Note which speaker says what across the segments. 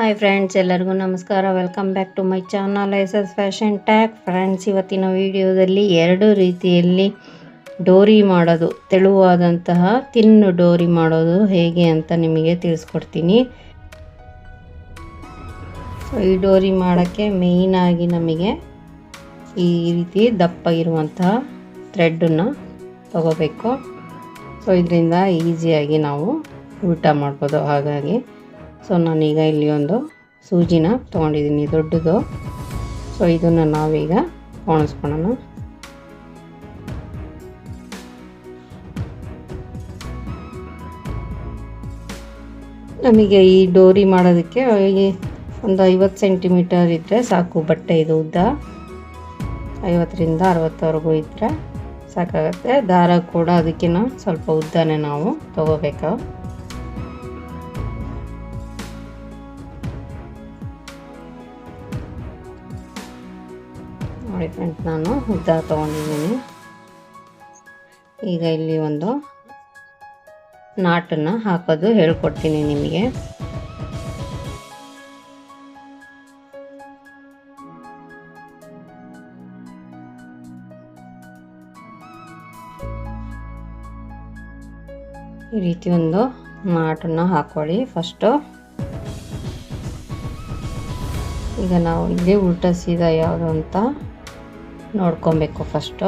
Speaker 1: Hi friends, ಎಲ್ಲರಿಗೂ ನಮಸ್ಕಾರ. Welcome back to my channel S fashion tag. Friends, ಇವತ್ತಿನ ವಿಡಿಯೋದಲ್ಲಿ ಎರಡು ರೀತಿಯಲ್ಲಿ ಡೋರಿ ಮಾಡೋದು, ತೆಳುವಾದಂತಹ ತಿನ್ನು ಡೋರಿ ಮಾಡೋದು ಹೇಗೆ ಅಂತ ನಿಮಗೆ ತಿಳಿಸ್ಕೊಡ್ತೀನಿ. ಈ ಡೋರಿ ಮಾಡೋಕ್ಕೆ ಮೇಯ್ನಾಗಿ ನಮಗೆ ಈ ರೀತಿ ದಪ್ಪ ಇರುವಂತಹ ಥ್ರೆಡ್ಡನ್ನು ತಗೋಬೇಕು. ಇದರಿಂದ ಈಸಿಯಾಗಿ ನಾವು ಉಲ್ಟಾ ಮಾಡ್ಬೋದು. ಹಾಗಾಗಿ ನಾನೀಗ ಇಲ್ಲಿ ಒಂದು ಸೂಜಿನ ತೊಗೊಂಡಿದ್ದೀನಿ, ದೊಡ್ಡದು. ಇದನ್ನು ನಾವೀಗ ಕೋಣಿಸ್ಕೊಳ್ಳೋಣ. ನಮಗೆ ಈ ಡೋರಿ ಮಾಡೋದಕ್ಕೆ ಒಂದು 50 ಸೆಂಟಿಮೀಟರ್ ಇದ್ದರೆ ಸಾಕು. ಬಟ್ಟೆ ಇದು ಉದ್ದ 50ರಿಂದ 60ವರೆಗೂ ಇದ್ದರೆ ಸಾಕಾಗುತ್ತೆ. ದಾರ ಕೂಡ ಅದಕ್ಕಿಂತ ಸ್ವಲ್ಪ ಉದ್ದನೇ ನಾವು ತಗೋಬೇಕು. ನೋಡಿ ಫ್ರೆಂಡ್ಸ್, ನಾನು ಉದ್ದ ತೊಗೊಂಡಿದ್ದೀನಿ. ಈಗ ಇಲ್ಲಿ ಒಂದು ನಾಟನ್ನು ಹಾಕೋದು ಹೇಳ್ಕೊಡ್ತೀನಿ ನಿಮಗೆ. ಈ ರೀತಿ ಒಂದು ನಾಟನ್ನು ಹಾಕೊಳ್ಳಿ ಫಸ್ಟು. ಈಗ ನಾವು ಇಲ್ಲಿ ಉಲ್ಟಾ ಸೀದಾ ಯಾವುದು ಅಂತ ನೋಡ್ಕೊಬೇಕು ಫಸ್ಟು.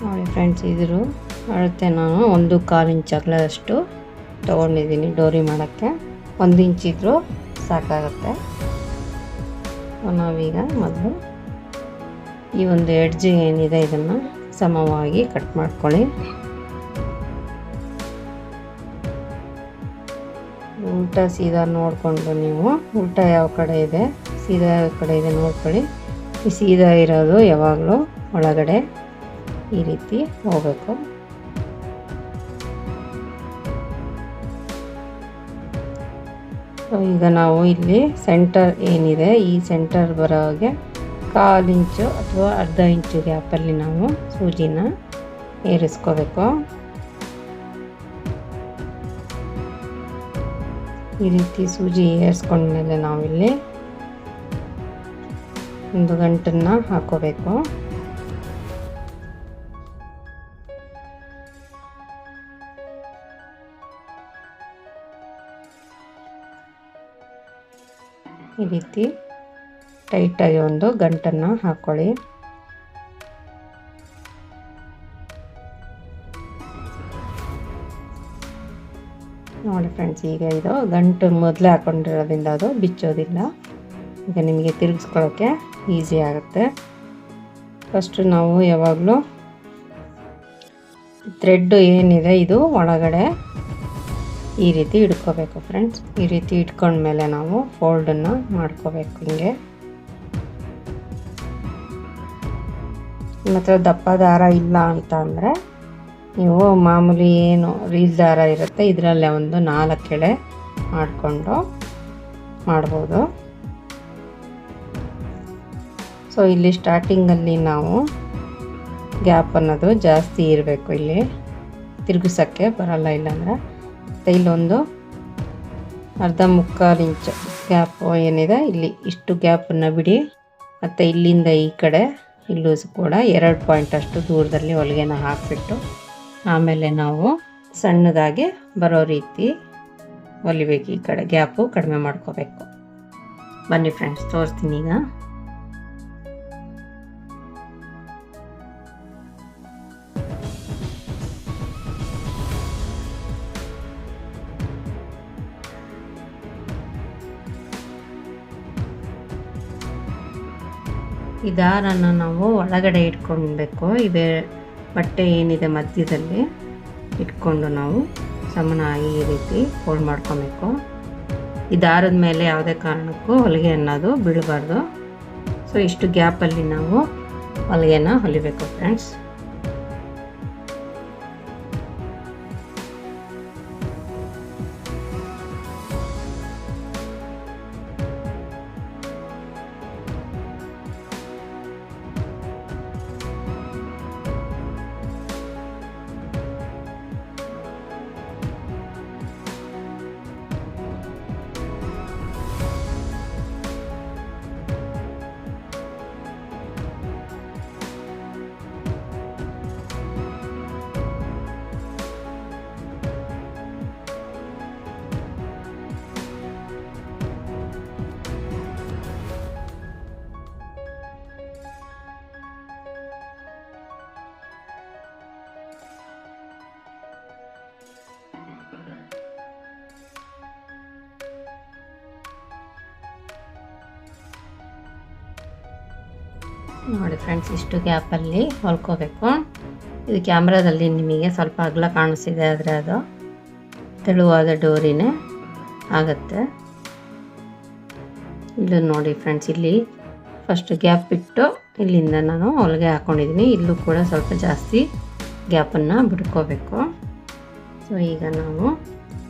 Speaker 1: ನೋಡಿ ಫ್ರೆಂಡ್ಸ್, ಇದ್ರ ಅಳತೆ ನಾನು 1/4 ಇಂಚ್ ಅಗಲದಷ್ಟು ತೊಗೊಂಡಿದ್ದೀನಿ. ಡೋರಿ ಮಾಡೋಕ್ಕೆ 1 ಇಂಚ್ ಇದ್ರೂ ಸಾಕಾಗುತ್ತೆ. ನಾವೀಗ ಮೊದಲು ಈ ಒಂದು ಎಡ್ಜ್ ಏನಿದೆ ಇದನ್ನು ಸಮವಾಗಿ ಕಟ್ ಮಾಡ್ಕೊಳ್ಳಿ. ಉಲ್ಟಾ ಸೀದಾ ನೋಡಿಕೊಂಡು ನೀವು ಉಲ್ಟಾ ಯಾವ ಕಡೆ ಇದೆ, ಸೀದಾ ಯಾವ ಕಡೆ ಇದೆ ನೋಡ್ಕೊಳ್ಳಿ. ಈ ಸೀದಾ ಇರೋದು ಯಾವಾಗಲೂ ಒಳಗಡೆ ಈ ರೀತಿ ಹೋಗಬೇಕು. ಈಗ ನಾವು ಇಲ್ಲಿ ಸೆಂಟರ್ ಏನಿದೆ, ಈ ಸೆಂಟರ್ ಬರೋ ಹಾಗೆ 1/4 ಇಂಚು ಅಥವಾ ಅರ್ಧ ಇಂಚು ಗ್ಯಾಪಲ್ಲಿ ನಾವು ಸೂಜಿನ ಏರಿಸ್ಕೋಬೇಕು. ಈ ರೀತಿ ಸೂಜಿ ಏರಿಸ್ಕೊಂಡ್ಮೇಲೆ ನಾವಿಲ್ಲಿ ಒಂದು ಗಂಟನ್ನು ಹಾಕೋಬೇಕು. ಈ ರೀತಿ ಟೈಟಾಗಿ ಒಂದು ಗಂಟನ್ನು ಹಾಕೊಳ್ಳಿ. ನೋಡಿ ಫ್ರೆಂಡ್ಸ್, ಈಗ ಇದು ಗಂಟು ಮೊದಲೇ ಹಾಕೊಂಡಿರೋದ್ರಿಂದ ಅದು ಬಿಚ್ಚೋದಿಲ್ಲ. ಈಗ ನಿಮಗೆ ತಿರುಗಿಸ್ಕೊಳ್ಳೋಕ್ಕೆ ಈಸಿ ಆಗುತ್ತೆ. ಫಸ್ಟು ನಾವು ಯಾವಾಗಲೂ ಥ್ರೆಡ್ಡು ಏನಿದೆ ಇದು ಒಳಗಡೆ ಈ ರೀತಿ ಇಟ್ಕೋಬೇಕು ಫ್ರೆಂಡ್ಸ್. ಈ ರೀತಿ ಇಟ್ಕೊಂಡ್ಮೇಲೆ ನಾವು ಫೋಲ್ಡನ್ನು ಮಾಡ್ಕೋಬೇಕು. ಹಿಂಗೆ ನಿಮ್ಮ ಹತ್ರ ದಪ್ಪ ದಾರ ಇಲ್ಲ ಅಂತ ಅಂದರೆ ನೀವು ಮಾಮೂಲಿ ಏನು ರೀಲ್ ದಾರ ಇರುತ್ತೆ ಇದರಲ್ಲೇ ಒಂದು 4 ಎಳೆ ಮಾಡಿಕೊಂಡು ಮಾಡ್ಬೋದು. ಇಲ್ಲಿ ಸ್ಟಾರ್ಟಿಂಗಲ್ಲಿ ನಾವು ಗ್ಯಾಪ್ ಅನ್ನೋದು ಜಾಸ್ತಿ ಇರಬೇಕು. ಇಲ್ಲಿ ತಿರುಗಿಸೋಕ್ಕೆ ಬರಲ್ಲ, ಇಲ್ಲಾಂದರೆ ಇಲ್ಲೊಂದು ಅರ್ಧ-ಮುಕ್ಕಾಲು ಇಂಚು ಗ್ಯಾಪ್ ಏನಿದೆ ಇಲ್ಲಿ ಇಷ್ಟು ಗ್ಯಾಪನ್ನು ಬಿಡಿ. ಮತ್ತು ಇಲ್ಲಿಂದ ಈ ಕಡೆ ಇಲ್ಲೂ ಕೂಡ 2 ಪಾಯಿಂಟ್ ಅಷ್ಟು ದೂರದಲ್ಲಿ ಹೊಲಿಗೆನ ಹಾಕಿಬಿಟ್ಟು ಆಮೇಲೆ ನಾವು ಸಣ್ಣದಾಗಿ ಬರೋ ರೀತಿ ಹೊಲಿಬೇಕು. ಈ ಕಡೆ ಗ್ಯಾಪು ಕಡಿಮೆ ಮಾಡ್ಕೋಬೇಕು. ಬನ್ನಿ ಫ್ರೆಂಡ್ಸ್, ತೋರಿಸ್ತೀನಿ ಈಗ. ಈ ದಾರನ ನಾವು ಒಳಗಡೆ ಇಟ್ಕೊಳ್ಬೇಕು. ಇದೆ ಬಟ್ಟೆ ಏನಿದೆ ಮಧ್ಯದಲ್ಲಿ ಇಟ್ಕೊಂಡು ನಾವು ಸಮನಾಗಿ ಈ ರೀತಿ ಫೋಲ್ಡ್ ಮಾಡ್ಕೊಬೇಕು. ಈ ದಾರದ ಮೇಲೆ ಯಾವುದೇ ಕಾರಣಕ್ಕೂ ಹೊಲಿಗೆ ಅನ್ನೋದು ಬೀಳಬಾರ್ದು. ಇಷ್ಟು ಗ್ಯಾಪಲ್ಲಿ ನಾವು ಹೊಲಿಗೆನ ಹೊಲಿಬೇಕು ಫ್ರೆಂಡ್ಸ್. ನೋಡಿ ಫ್ರೆಂಡ್ಸ್, ಇಷ್ಟು ಗ್ಯಾಪಲ್ಲಿ ಹೊಲ್ಕೋಬೇಕು. ಇದು ಕ್ಯಾಮ್ರಾದಲ್ಲಿ ನಿಮಗೆ ಸ್ವಲ್ಪ ಅಗಲ ಕಾಣಿಸ್ತಿದೆ, ಆದರೆ ಅದು ತೆಳುವಾದ ಡೋರಿನೇ ಆಗುತ್ತೆ. ಇಲ್ಲಿ ನೋಡಿ ಫ್ರೆಂಡ್ಸ್, ಇಲ್ಲಿ ಫಸ್ಟ್ ಗ್ಯಾಪ್ ಬಿಟ್ಟು ಇಲ್ಲಿಂದ ನಾನು ಹೊಲಿಗೆ ಹಾಕ್ಕೊಂಡಿದ್ದೀನಿ. ಇಲ್ಲೂ ಕೂಡ ಸ್ವಲ್ಪ ಜಾಸ್ತಿ ಗ್ಯಾಪನ್ನು ಬಿಟ್ಕೋಬೇಕು. ಸೊ ಈಗ ನಾವು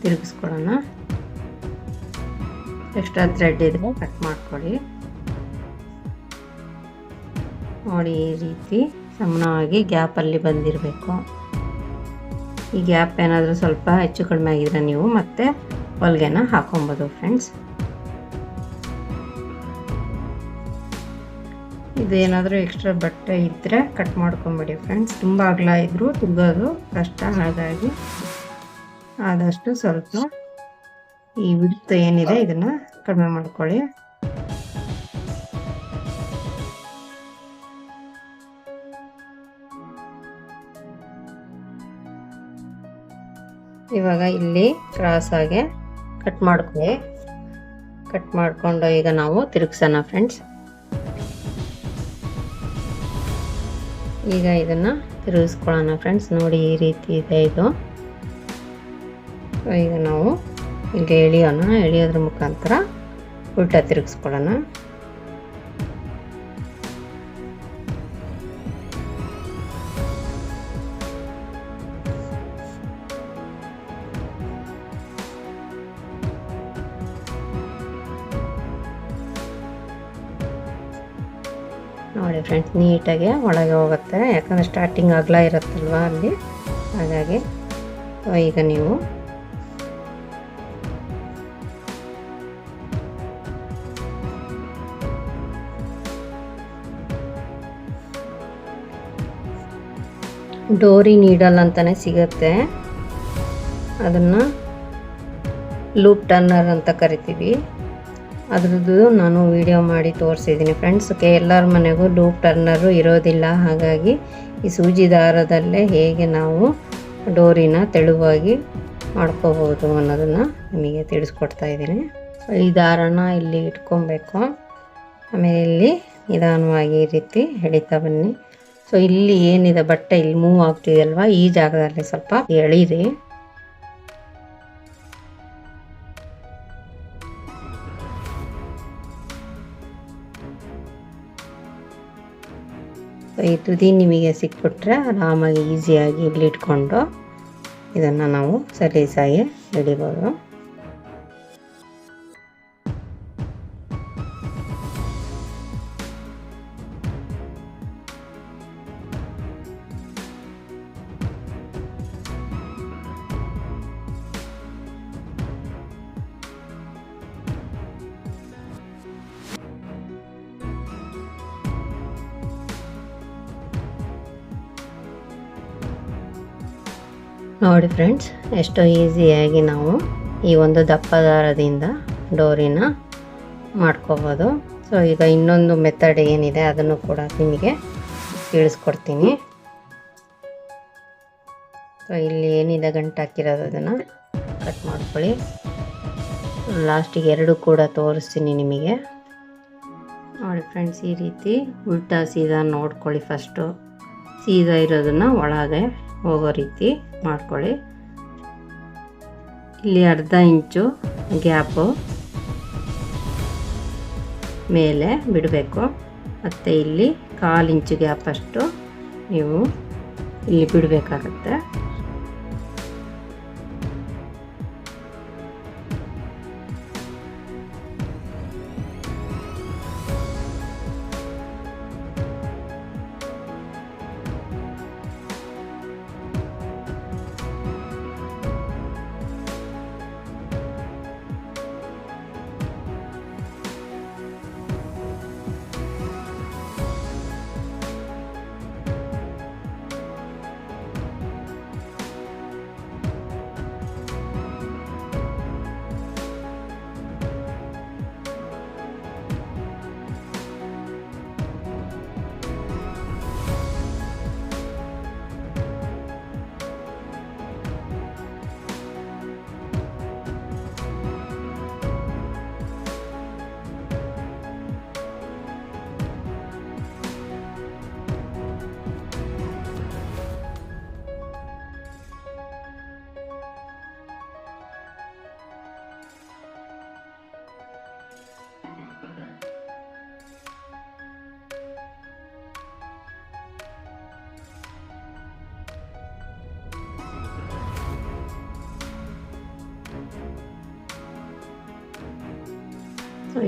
Speaker 1: ತಿರುಗಿಸ್ಕೊಳ್ಳೋಣ. ಎಕ್ಸ್ಟ್ರಾ ಥ್ರೆಡ್ ಇದ್ರೆ ಕಟ್ ಮಾಡ್ಕೊಳ್ಳಿ. ನೋಡಿ, ಈ ರೀತಿ ಸಮಾನವಾಗಿ ಗ್ಯಾಪಲ್ಲಿ ಬಂದಿರಬೇಕು. ಈ ಗ್ಯಾಪ್ ಏನಾದರೂ ಸ್ವಲ್ಪ ಹೆಚ್ಚು ಕಡಿಮೆ ಆಗಿದ್ರೆ ನೀವು ಮತ್ತೆ ಹೊಲಿಗೆನ ಹಾಕೊಬೋದು ಫ್ರೆಂಡ್ಸ್. ಇದೇನಾದರೂ ಎಕ್ಸ್ಟ್ರಾ ಬಟ್ಟೆ ಇದ್ದರೆ ಕಟ್ ಮಾಡ್ಕೊಂಬಿಡಿ ಫ್ರೆಂಡ್ಸ್. ತುಂಬ ಅಗಲ ಇದ್ದರೂ ತಿರುಗೋದು ಕಷ್ಟ, ಹಾಗಾಗಿ ಆದಷ್ಟು ಸ್ವಲ್ಪ ಈ ವಿಡ್ತ್ ಏನಿದೆ ಇದನ್ನು ಕಡಿಮೆ ಮಾಡ್ಕೊಳ್ಳಿ. ಇವಾಗ ಇಲ್ಲಿ ಕ್ರಾಸ್ ಆಗಿ ಕಟ್ ಮಾಡ್ಕೊಳ್ಳಿ. ಕಟ್ ಮಾಡಿಕೊಂಡು ಈಗ ನಾವು ತಿರುಗಿಸೋಣ ಫ್ರೆಂಡ್ಸ್. ಈಗ ಇದನ್ನು ತಿರುಗಿಸ್ಕೊಳ್ಳೋಣ ಫ್ರೆಂಡ್ಸ್. ನೋಡಿ, ಈ ರೀತಿ ಇದೆ ಇದು. ಈಗ ನಾವು ಇಲ್ಲಿ ಎಳೆಯೋದ್ರ ಮುಖಾಂತರ ಉಲ್ಟಾ ತಿರುಗಿಸ್ಕೊಳ್ಳೋಣ. ನೋಡಿ ಫ್ರೆಂಡ್ಸ್, ನೀಟಾಗಿ ಒಳಗೆ ಹೋಗುತ್ತೆ, ಯಾಕಂದರೆ ಸ್ಟಾರ್ಟಿಂಗ್ ಅಗಲ ಇರುತ್ತಲ್ವ ಅಲ್ಲಿ, ಹಾಗಾಗಿ. ಈಗ ನೀವು ಡೋರಿ ನೀಡಲ್ ಅಂತಲೇ ಸಿಗುತ್ತೆ, ಅದನ್ನು ಲೂಪ್ ಟರ್ನರ್ ಅಂತ ಕರಿತೀವಿ. ಅದ್ರದ್ದು ನಾನು ವಿಡಿಯೋ ಮಾಡಿ ತೋರಿಸಿದ್ದೀನಿ ಫ್ರೆಂಡ್ಸ್. ಎಲ್ಲರ ಮನೆಗೂ ಲೂಪ್ ಟರ್ನರು ಇರೋದಿಲ್ಲ, ಹಾಗಾಗಿ ಈ ಸೂಜಿ ದಾರದಲ್ಲೇ ಹೇಗೆ ನಾವು ಡೋರಿನ ತೆಳುವಾಗಿ ಮಾಡ್ಕೋಬೋದು ಅನ್ನೋದನ್ನು ನಿಮಗೆ ತಿಳಿಸ್ಕೊಡ್ತಾ ಇದ್ದೀನಿ. ಈ ದಾರನ ಇಲ್ಲಿ ಇಟ್ಕೊಬೇಕು. ಆಮೇಲೆ ಇಲ್ಲಿ ನಿಧಾನವಾಗಿ ಈ ರೀತಿ ಎಳಿತಾ ಬನ್ನಿ. ಸೊ ಇಲ್ಲಿ ಏನಿದೆ ಬಟ್ಟೆ ಇಲ್ಲಿ ಮೂವ್ ಆಗ್ತಿದೆಯಲ್ವ, ಈ ಜಾಗದಲ್ಲಿ ಸ್ವಲ್ಪ ಎಳೀರಿ. ಈ ತುದಿ ನಿಮಗೆ ಸಿಕ್ಬಿಟ್ರೆ ಆರಾಮಾಗಿ ಈಸಿಯಾಗಿ ಇಲ್ಲಿ ಇಟ್ಕೊಂಡು ಇದನ್ನು ನಾವು ಸಲೀಸಾಗಿ ಹಿಡಿಬೋದು. ನೋಡಿ ಫ್ರೆಂಡ್ಸ್, ಎಷ್ಟೋ ಈಸಿಯಾಗಿ ನಾವು ಈ ಒಂದು ದಪ್ಪ ದಾರದಿಂದ ಡೋರಿನ ಮಾಡ್ಕೋಬೋದು. ಸೊ ಈಗ ಇನ್ನೊಂದು ಮೆಥಡ್ ಏನಿದೆ ಅದನ್ನು ಕೂಡ ನಿಮಗೆ ತಿಳಿಸ್ಕೊಡ್ತೀನಿ. ಸೊ ಇಲ್ಲಿ ಏನಿದೆ ಗಂಟು ಹಾಕಿರೋದು ಅದನ್ನು ಕಟ್ ಮಾಡ್ಕೊಳ್ಳಿ. ಲಾಸ್ಟಿಗೆ ಎರಡು ಕೂಡ ತೋರಿಸ್ತೀನಿ ನಿಮಗೆ. ನೋಡಿ ಫ್ರೆಂಡ್ಸ್, ಈ ರೀತಿ ಉಲ್ಟಾ ಸೀದಾ ನೋಡ್ಕೊಳ್ಳಿ. ಫಸ್ಟು ಸೀದಾ ಇರೋದನ್ನು ಒಳಗೆ ಹೋಗೋ ರೀತಿ ಮಾಡ್ಕೊಳ್ಳಿ. ಇಲ್ಲಿ ಅರ್ಧ ಇಂಚು ಗ್ಯಾಪು ಮೇಲೆ ಬಿಡಬೇಕು, ಮತ್ತು ಇಲ್ಲಿ 1/4 ಇಂಚು ಗ್ಯಾಪ್ ಅಷ್ಟು ನೀವು ಇಲ್ಲಿ ಬಿಡಬೇಕಾಗತ್ತೆ.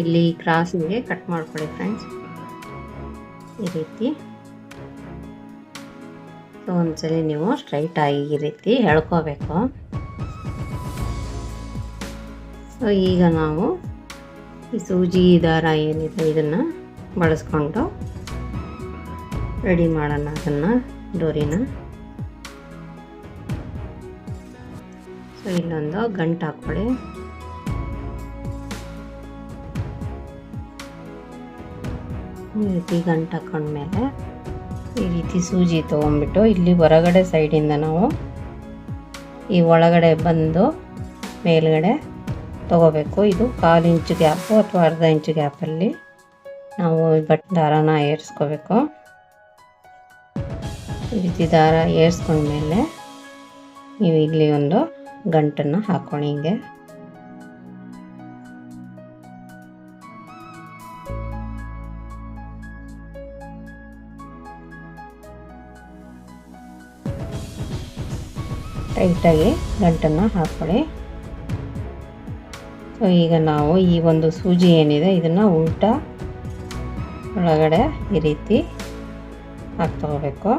Speaker 1: ಇಲ್ಲಿ ಕ್ರಾಸಿಗೆ ಕಟ್ ಮಾಡ್ಕೊಳ್ಳಿ ಫ್ರೆಂಡ್ಸ್, ಈ ರೀತಿ. ಸೊ ಒಂದ್ಸಲಿ ನೀವು ಸ್ಟ್ರೈಟಾಗಿ ಈ ರೀತಿ ಎಳ್ಕೋಬೇಕು. ಸೊ ಈಗ ನಾವು ಈ ಸೂಜಿ ದಾರ ಏನಿದೆ ಇದನ್ನು ಬಳಸ್ಕೊಂಡು ರೆಡಿ ಮಾಡೋಣ ಅದನ್ನು, ಡೋರಿನ. ಸೊ ಇಲ್ಲೊಂದು ಗಂಟು ಹಾಕ್ಕೊಳ್ಳಿ. ಈ ರೀತಿ ಗಂಟು ಹಾಕೊಂಡ್ಮೇಲೆ ಈ ರೀತಿ ಸೂಜಿ ತೊಗೊಂಡ್ಬಿಟ್ಟು ಇಲ್ಲಿ ಹೊರಗಡೆ ಸೈಡಿಂದ ನಾವು ಈ ಒಳಗಡೆ ಬಂದು ಮೇಲ್ಗಡೆ ತಗೋಬೇಕು. ಇದು 1/4 ಇಂಚು ಗ್ಯಾಪು ಅಥವಾ ಅರ್ಧ ಇಂಚು ಗ್ಯಾಪಲ್ಲಿ ನಾವು ದಾರಾನ ಏರಿಸ್ಕೋಬೇಕು. ಈ ರೀತಿ ದಾರ ಏರಿಸ್ಕೊಂಡ್ಮೇಲೆ ನೀವು ಇಲ್ಲಿ ಒಂದು ಗಂಟನ್ನು ಹಾಕ್ಕೊಳ್ಳಿ. ಹಿಂಗೆ ಟೈಟಾಗಿ ಗಂಟನ್ನು ಹಾಕ್ಕೊಳ್ಳಿ. ಸೊ ಈಗ ನಾವು ಈ ಒಂದು ಸೂಜಿ ಏನಿದೆ ಇದನ್ನು ಉಲ್ಟಾ ಒಳಗಡೆ ಈ ರೀತಿ ಹಾಕ್ತಗೋಬೇಕು.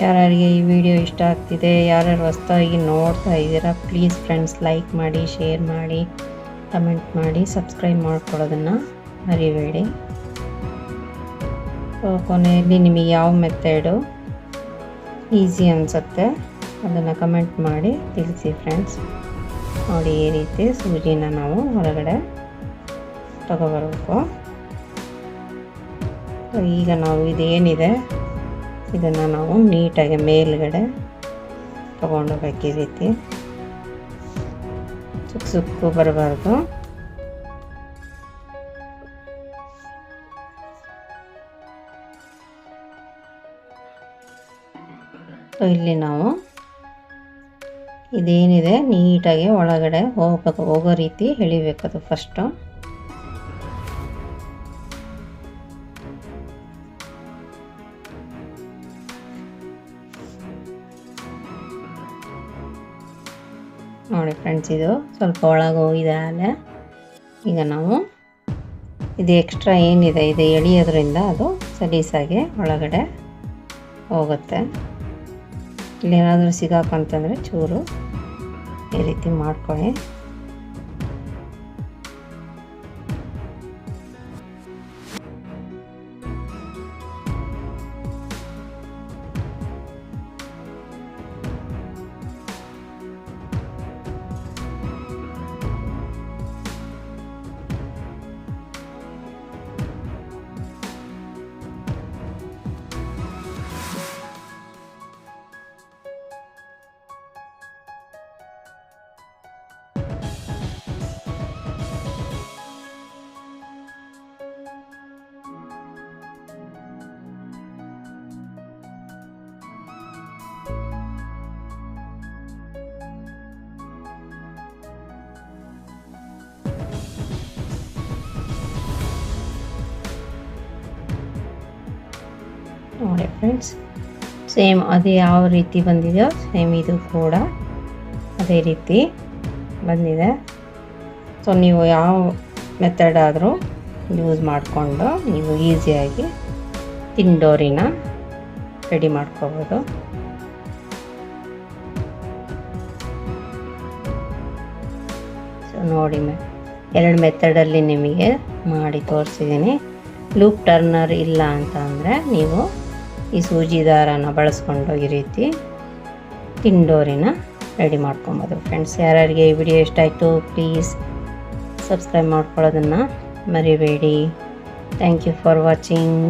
Speaker 1: ಯಾರ್ಯಾರಿಗೆ ಈ ವಿಡಿಯೋ ಇಷ್ಟ ಆಗ್ತಿದೆ, ಯಾರ್ಯಾರು ಹೊಸದಾಗಿ ನೋಡ್ತಾ ಇದ್ದೀರಾ, ಪ್ಲೀಸ್ ಫ್ರೆಂಡ್ಸ್ ಲೈಕ್ ಮಾಡಿ, ಶೇರ್ ಮಾಡಿ, ಕಮೆಂಟ್ ಮಾಡಿ, ಸಬ್ಸ್ಕ್ರೈಬ್ ಮಾಡ್ಕೊಳ್ಳೋದನ್ನು ಮರಿಬೇಡಿ. ಸೊ ಕೊನೆಯಲ್ಲಿ ನಿಮಗೆ ಯಾವ ಮೆಥಡು ಈಸಿ ಅನಿಸುತ್ತೆ ಅದನ್ನು ಕಮೆಂಟ್ ಮಾಡಿ ತಿಳಿಸಿ ಫ್ರೆಂಡ್ಸ್. ನೋಡಿ ಈ ರೀತಿ ಸೂಜಿನ ನಾವು ಹೊರಗಡೆ ತಗೊಬರಬೇಕು. ಈಗ ನಾವು ಇದೇನಿದೆ ಇದನ್ನು ನಾವು ನೀಟಾಗಿ ಮೇಲ್ಗಡೆ ತಗೊಂಡೋಗ್ಬೇಕು. ಈ ರೀತಿ ಸುಕ್ಕು ಬರಬಾರ್ದು. ಸೊ ಇಲ್ಲಿ ನಾವು ಇದೇನಿದೆ ನೀಟಾಗಿ ಒಳಗಡೆ ಹೋಗೋ ರೀತಿ ಎಳಿಬೇಕು. ಅದು ಫಸ್ಟು ನೋಡಿ ಫ್ರೆಂಡ್ಸ್, ಇದು ಸ್ವಲ್ಪ ಒಳಗೆ ಹೋಗಿದಾಲೆ. ಈಗ ನಾವು ಇದು ಎಕ್ಸ್ಟ್ರಾ ಏನಿದೆ ಇದು ಎಳಿಯೋದ್ರಿಂದ ಅದು ಸಲೀಸಾಗಿ ಒಳಗಡೆ ಹೋಗುತ್ತೆ. ಇಲ್ಲೇನಾದರೂ ಸಿಗಾಕಂತಂದರೆ ಚೂರು ಈ ರೀತಿ ಮಾಡ್ಕೊಳ್ಳಿ. ನೋಡಿ ಫ್ರೆಂಡ್ಸ್, ಸೇಮ್ ಅದು ಯಾವ ರೀತಿ ಬಂದಿದೆಯೋ ಸೇಮ್ ಇದು ಕೂಡ ಅದೇ ರೀತಿ ಬಂದಿದೆ. ಸೊ ನೀವು ಯಾವ ಮೆಥಡ್ ಆದರೂ ಯೂಸ್ ಮಾಡಿಕೊಂಡು ನೀವು ಈಸಿಯಾಗಿ ತಿಂಡೋರಿನ ರೆಡಿ ಮಾಡ್ಕೋಬೋದು. ಸೊ ನೋಡಿ, 2 ಮೆಥಡಲ್ಲಿ ನಿಮಗೆ ಮಾಡಿ ತೋರಿಸಿದ್ದೀನಿ. ಲೂಪ್ ಟರ್ನರ್ ಇಲ್ಲ ಅಂತ ಅಂದರೆ ನೀವು ಈ ಸೂಜಿ ದಾರನ ಬಳಸ್ಕೊಂಡು ಈ ರೀತಿ ತಿಂಡೋರಿನ ರೆಡಿ ಮಾಡ್ಕೊಬೋದು ಫ್ರೆಂಡ್ಸ್. ಯಾರ್ಯಾರಿಗೆ ಈ ವಿಡಿಯೋ ಇಷ್ಟ ಆಯಿತು ಪ್ಲೀಸ್ ಸಬ್ಸ್ಕ್ರೈಬ್ ಮಾಡ್ಕೊಳ್ಳೋದನ್ನು ಮರಿಬೇಡಿ. Thank you for watching.